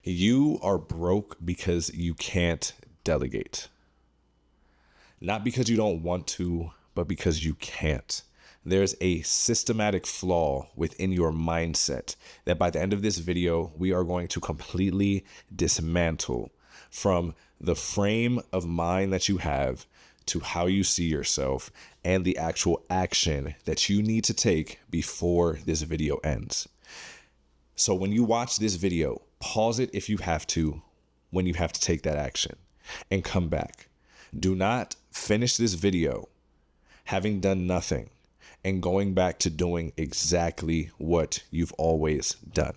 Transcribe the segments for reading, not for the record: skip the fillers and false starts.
You are broke because you can't delegate. Not because you don't want to, but because you can't. There's a systematic flaw within your mindset that by the end of this video, we are going to completely dismantle from the frame of mind that you have to how you see yourself and the actual action that you need to take before this video ends. So when you watch this video, pause it if you have to, when you have to take that action, and come back. Do not finish this video having done nothing and going back to doing exactly what you've always done.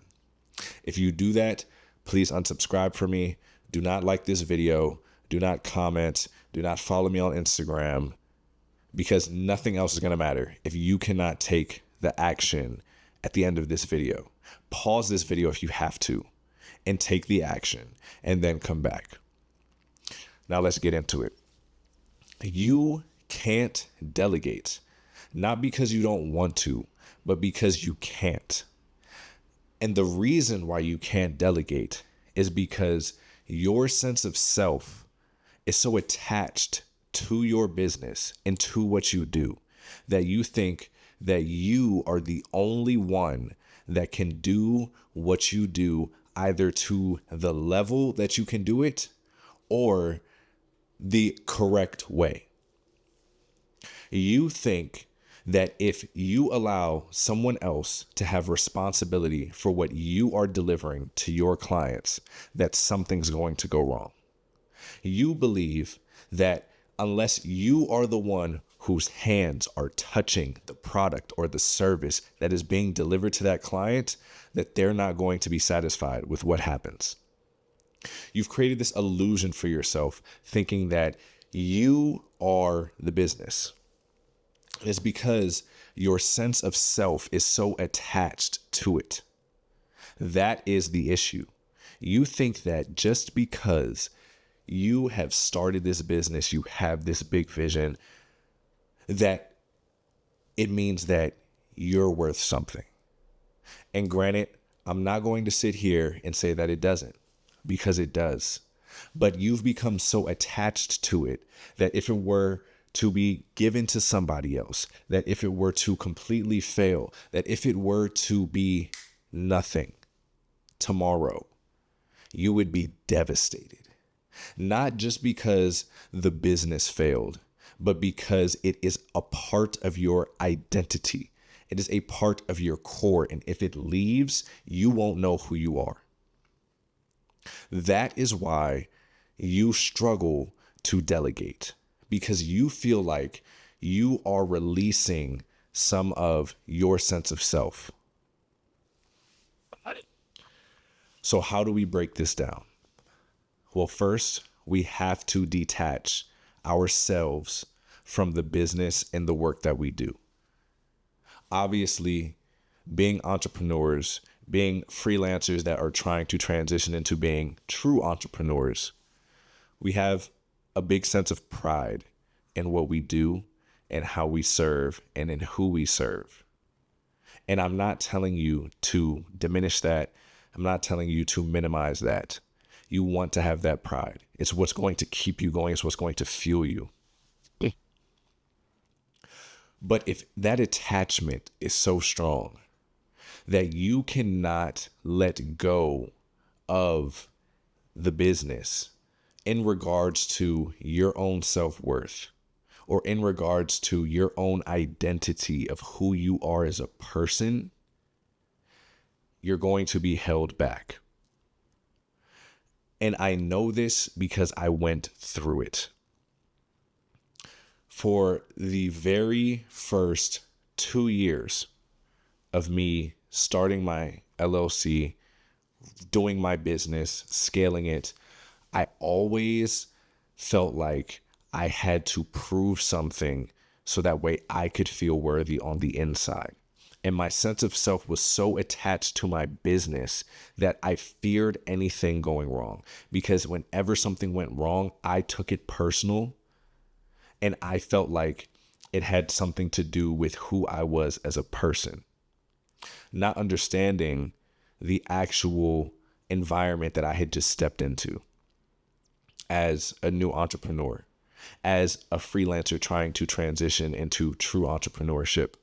If you do that, please unsubscribe for me. Do not like this video. Do not comment. Do not follow me on Instagram, because nothing else is going to matter if you cannot take the action at the end of this video. Pause this video if you have to and take the action and then come back. Now let's get into it. You can't delegate, not because you don't want to, but because you can't. And the reason why you can't delegate is because your sense of self is so attached to your business and to what you do that you think that you are the only one that can do what you do, either to the level that you can do it or the correct way. You think that if you allow someone else to have responsibility for what you are delivering to your clients, that something's going to go wrong. You believe that unless you are the one whose hands are touching the product or the service that is being delivered to that client, that they're not going to be satisfied with what happens. You've created this illusion for yourself, thinking that you are the business. It's because your sense of self is so attached to it. That is the issue. You think that just because you have started this business, you have this big vision, that it means that you're worth something. And granted, I'm not going to sit here and say that it doesn't, because it does. But you've become so attached to it that if it were to be given to somebody else, that if it were to completely fail, that if it were to be nothing tomorrow, you would be devastated. Not just because the business failed, but because it is a part of your identity. It is a part of your core. And if it leaves, you won't know who you are. That is why you struggle to delegate, because you feel like you are releasing some of your sense of self. So how do we break this down? Well, first, we have to detach ourselves from the business and the work that we do. Obviously, being entrepreneurs, being freelancers that are trying to transition into being true entrepreneurs, we have a big sense of pride in what we do and how we serve and in who we serve. And I'm not telling you to diminish that. I'm not telling you to minimize that. You want to have that pride. It's what's going to keep you going. It's what's going to fuel you. But if that attachment is so strong that you cannot let go of the business in regards to your own self-worth or in regards to your own identity of who you are as a person, you're going to be held back. And I know this because I went through it. For the very first 2 years of me starting my LLC, doing my business, scaling it, I always felt like I had to prove something so that way I could feel worthy on the inside. And my sense of self was so attached to my business that I feared anything going wrong, because whenever something went wrong, I took it personal. And I felt like it had something to do with who I was as a person, not understanding the actual environment that I had just stepped into as a new entrepreneur, as a freelancer trying to transition into true entrepreneurship,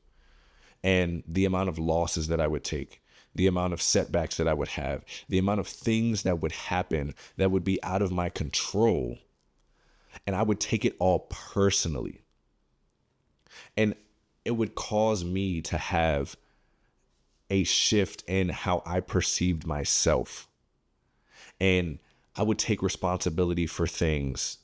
and the amount of losses that I would take, the amount of setbacks that I would have, the amount of things that would happen that would be out of my control. And I would take it all personally. And it would cause me to have a shift in how I perceived myself. And I would take responsibility for things,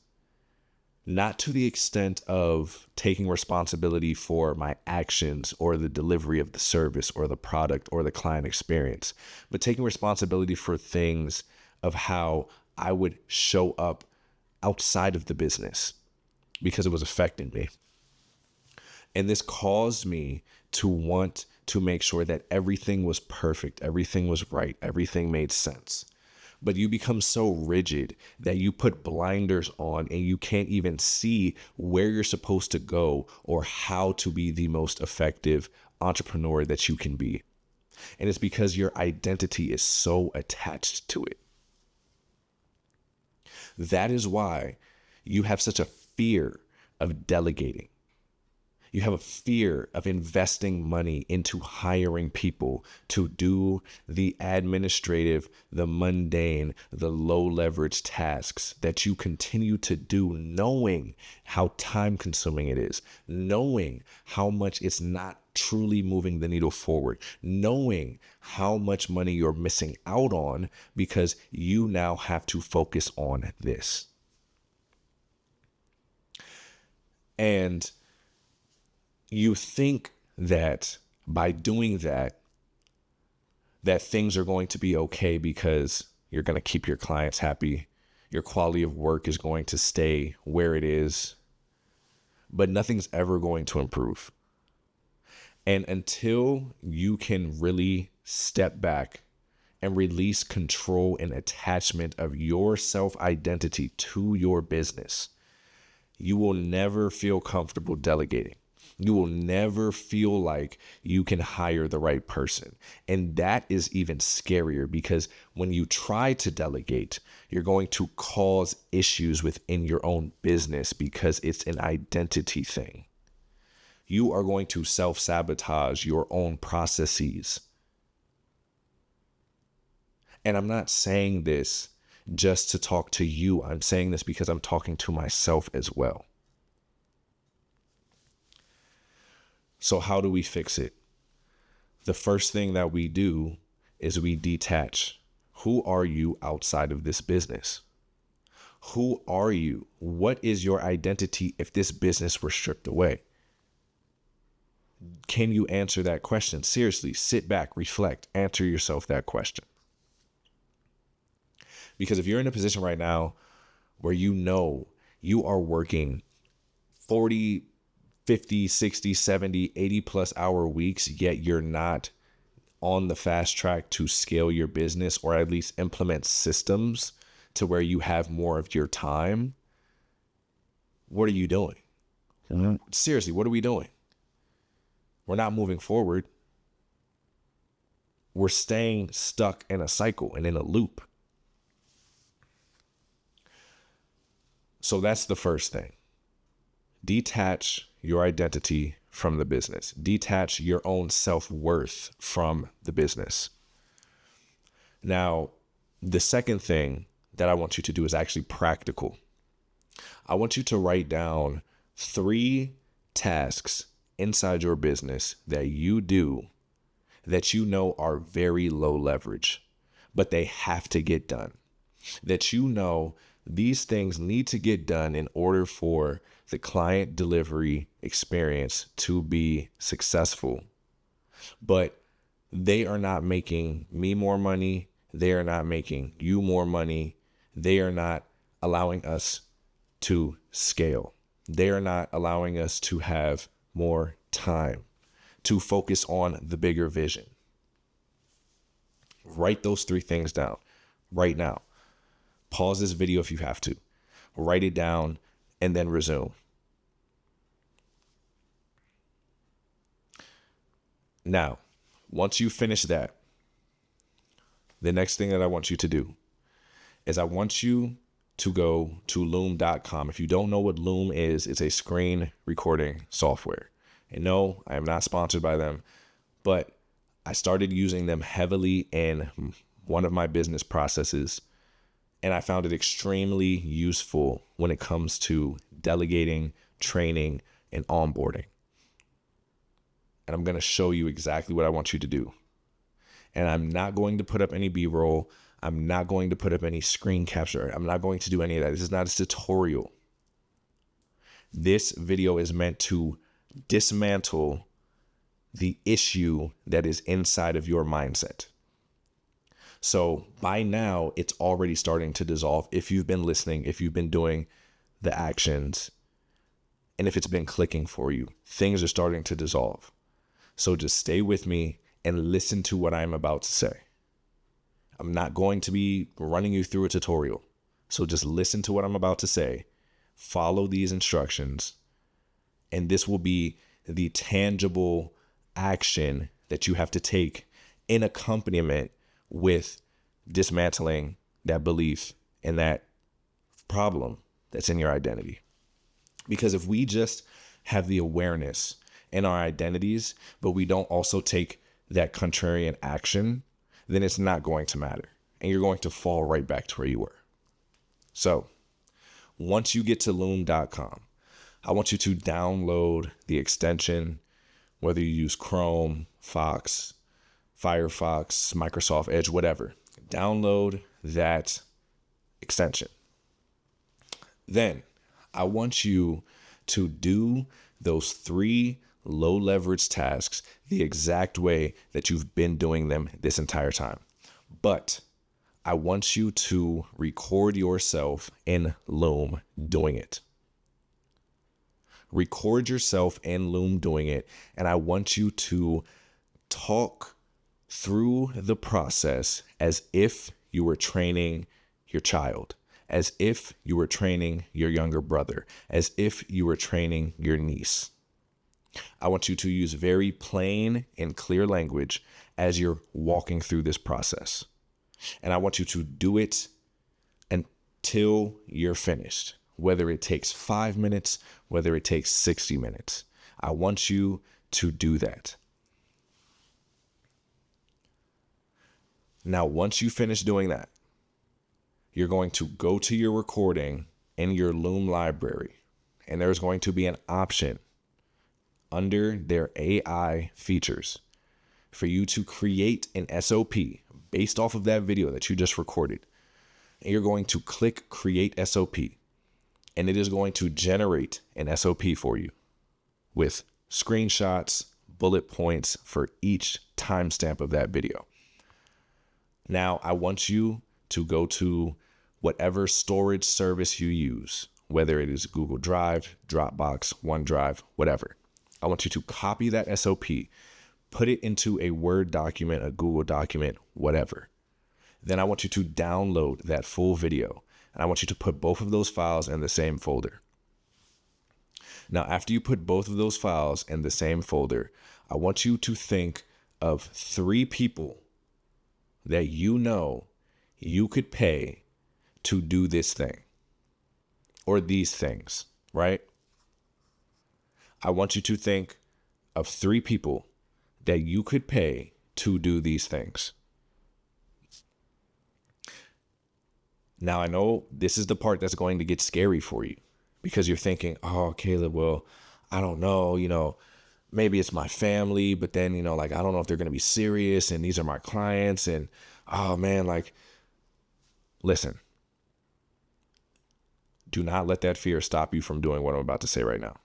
not to the extent of taking responsibility for my actions or the delivery of the service or the product or the client experience, but taking responsibility for things of how I would show up outside of the business because it was affecting me. And this caused me to want to make sure that everything was perfect, everything was right, everything made sense. But you become so rigid that you put blinders on and you can't even see where you're supposed to go or how to be the most effective entrepreneur that you can be. And it's because your identity is so attached to it. That is why you have such a fear of delegating. You have a fear of investing money into hiring people to do the administrative, the mundane, the low leverage tasks that you continue to do, knowing how time consuming it is, knowing how much it's not truly moving the needle forward, knowing how much money you're missing out on because you now have to focus on this. And you think that by doing that, that things are going to be okay because you're going to keep your clients happy. Your quality of work is going to stay where it is, but nothing's ever going to improve. And until you can really step back and release control and attachment of your self-identity to your business, you will never feel comfortable delegating. You will never feel like you can hire the right person. And that is even scarier because when you try to delegate, you're going to cause issues within your own business because it's an identity thing. You are going to self-sabotage your own processes. And I'm not saying this just to talk to you. I'm saying this because I'm talking to myself as well. So how do we fix it? The first thing that we do is we detach. Who are you outside of this business? Who are you? What is your identity if this business were stripped away? Can you answer that question? Seriously, sit back, reflect, answer yourself that question. Because if you're in a position right now where you know you are working 40, 50, 60, 70, 80 plus hour weeks, yet you're not on the fast track to scale your business or at least implement systems to where you have more of your time, what are you doing? Mm-hmm. Seriously, what are we doing? We're not moving forward. We're staying stuck in a cycle and in a loop. So that's the first thing. Detach your identity from the business. Detach your own self-worth from the business. Now, the second thing that I want you to do is actually practical. I want you to write down 3 tasks inside your business that you do that you know are very low leverage, but they have to get done. That you know these things need to get done in order for the client delivery experience to be successful. But they are not making me more money. They are not making you more money. They are not allowing us to scale. They are not allowing us to have more time to focus on the bigger vision. Write those 3 things down right now. Pause this video if you have to. Write it down and then resume. Now, once you finish that, the next thing that I want you to do is I want you to go to loom.com. If you don't know what Loom is, it's a screen recording software. And no, I am not sponsored by them, but I started using them heavily in one of my business processes, and I found it extremely useful when it comes to delegating, training, and onboarding. And I'm going to show you exactly what I want you to do. And I'm not going to put up any B-roll. I'm not going to put up any screen capture. I'm not going to do any of that. This is not a tutorial. This video is meant to dismantle the issue that is inside of your mindset. So by now, it's already starting to dissolve. If you've been listening, if you've been doing the actions, and if it's been clicking for you, things are starting to dissolve. So just stay with me and listen to what I'm about to say. I'm not going to be running you through a tutorial. So just listen to what I'm about to say. Follow these instructions. And this will be the tangible action that you have to take in accompaniment with dismantling that belief and that problem that's in your identity. Because if we just have the awareness in our identities, but we don't also take that contrarian action, then it's not going to matter. And you're going to fall right back to where you were. So once you get to loom.com, I want you to download the extension, whether you use Chrome, Fox, Firefox, Microsoft Edge, whatever. Download that extension. Then I want you to do those 3 low leverage tasks the exact way that you've been doing them this entire time. But I want you to record yourself in Loom doing it. Record yourself in Loom doing it. And I want you to talk through the process as if you were training your child, as if you were training your younger brother, as if you were training your niece. I want you to use very plain and clear language as you're walking through this process. And I want you to do it until you're finished, whether it takes 5 minutes, whether it takes 60 minutes. I want you to do that. Now, once you finish doing that, you're going to go to your recording in your Loom library, and there's going to be an option under their AI features for you to create an SOP based off of that video that you just recorded. And you're going to click Create SOP, and it is going to generate an SOP for you with screenshots, bullet points for each timestamp of that video. Now, I want you to go to whatever storage service you use, whether it is Google Drive, Dropbox, OneDrive, whatever. I want you to copy that SOP, put it into a Word document, a Google document, whatever. Then I want you to download that full video, and I want you to put both of those files in the same folder. Now, after you put both of those files in the same folder, I want you to think of 3 people that you know you could pay to do this thing or these things, right? I want you to think of 3 people that you could pay to do these things. Now, I know this is the part that's going to get scary for you because you're thinking, oh, Caleb, well, I don't know, maybe it's my family, but then, I don't know if they're going to be serious and these are my clients and, oh man, listen, do not let that fear stop you from doing what I'm about to say right now.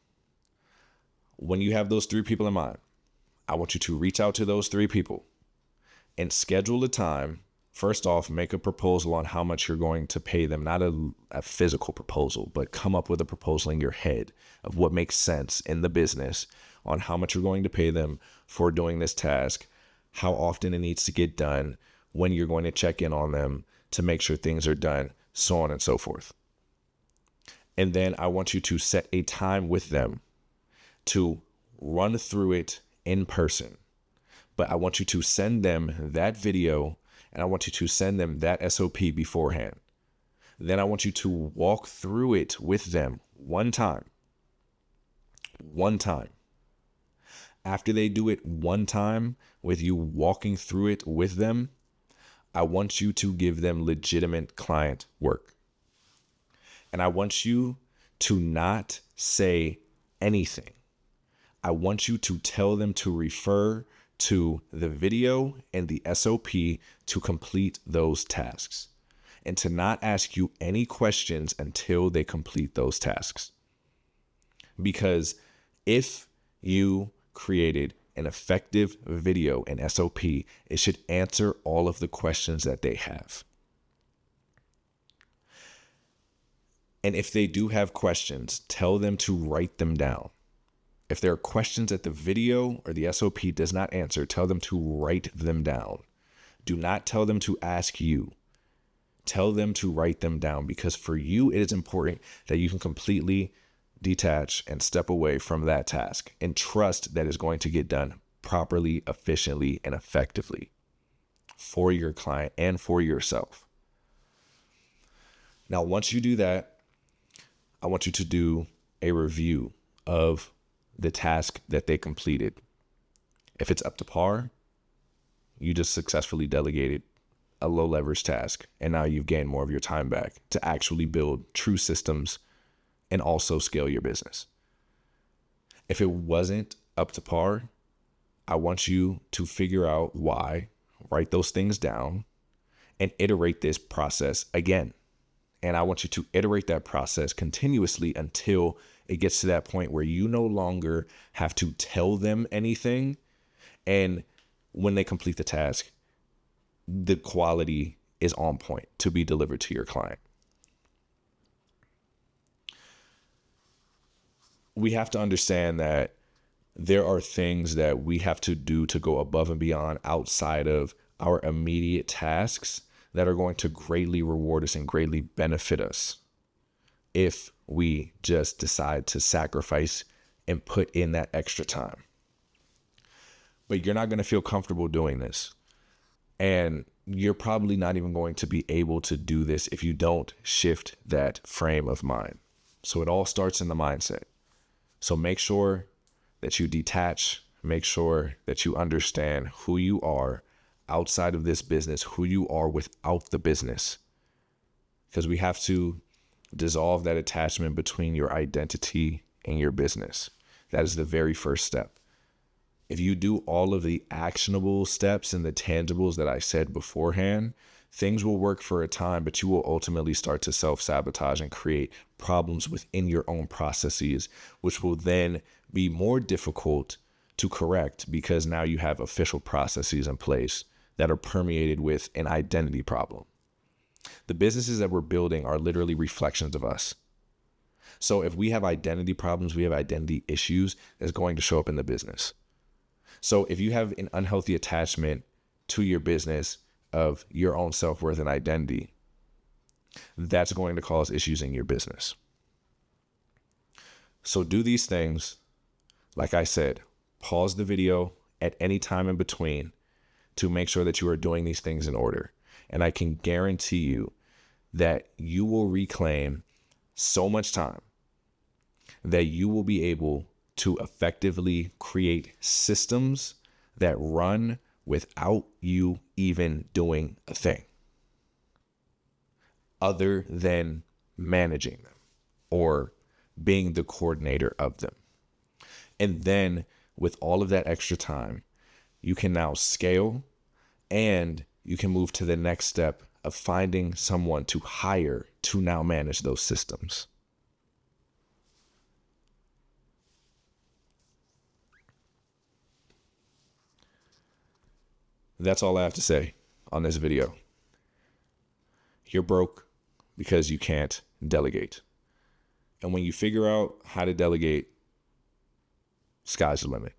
When you have those 3 people in mind, I want you to reach out to those 3 people and schedule a time. First off, make a proposal on how much you're going to pay them, not a physical proposal, but come up with a proposal in your head of what makes sense in the business on how much you're going to pay them for doing this task, how often it needs to get done, when you're going to check in on them to make sure things are done, so on and so forth. And then I want you to set a time with them to run through it in person. But I want you to send them that video and I want you to send them that SOP beforehand. Then I want you to walk through it with them one time. One time. After they do it one time with you walking through it with them, I want you to give them legitimate client work. And I want you to not say anything. I want you to tell them to refer to the video and the SOP to complete those tasks, and to not ask you any questions until they complete those tasks. Because if you created an effective video and SOP, it should answer all of the questions that they have. And if they do have questions, tell them to write them down. If there are questions that the video or the SOP does not answer, tell them to write them down. Do not tell them to ask you. Tell them to write them down, because for you, it is important that you can completely detach and step away from that task and trust that it's going to get done properly, efficiently, and effectively for your client and for yourself. Now, once you do that, I want you to do a review of the task that they completed. If it's up to par, you just successfully delegated a low leverage task, and now you've gained more of your time back to actually build true systems and also scale your business. If it wasn't up to par, I want you to figure out why, write those things down, and iterate this process again. And I want you to iterate that process continuously until it gets to that point where you no longer have to tell them anything. And when they complete the task, the quality is on point to be delivered to your client. We have to understand that there are things that we have to do to go above and beyond outside of our immediate tasks that are going to greatly reward us and greatly benefit us if we just decide to sacrifice and put in that extra time. But you're not going to feel comfortable doing this. And you're probably not even going to be able to do this if you don't shift that frame of mind. So it all starts in the mindset. So make sure that you detach, make sure that you understand who you are outside of this business, who you are without the business. Because we have to dissolve that attachment between your identity and your business. That is the very first step. If you do all of the actionable steps and the tangibles that I said beforehand, things will work for a time, but you will ultimately start to self-sabotage and create problems within your own processes, which will then be more difficult to correct because now you have official processes in place that are permeated with an identity problem. The businesses that we're building are literally reflections of us. So if we have identity problems, we have identity issues, that's going to show up in the business. So if you have an unhealthy attachment to your business of your own self-worth and identity, that's going to cause issues in your business. So do these things. Like I said, pause the video at any time in between to make sure that you are doing these things in order. And I can guarantee you that you will reclaim so much time that you will be able to effectively create systems that run without you even doing a thing other than managing them or being the coordinator of them. And then with all of that extra time, you can now scale and you can move to the next step of finding someone to hire to now manage those systems. That's all I have to say on this video. You're broke because you can't delegate. And when you figure out how to delegate, sky's the limit.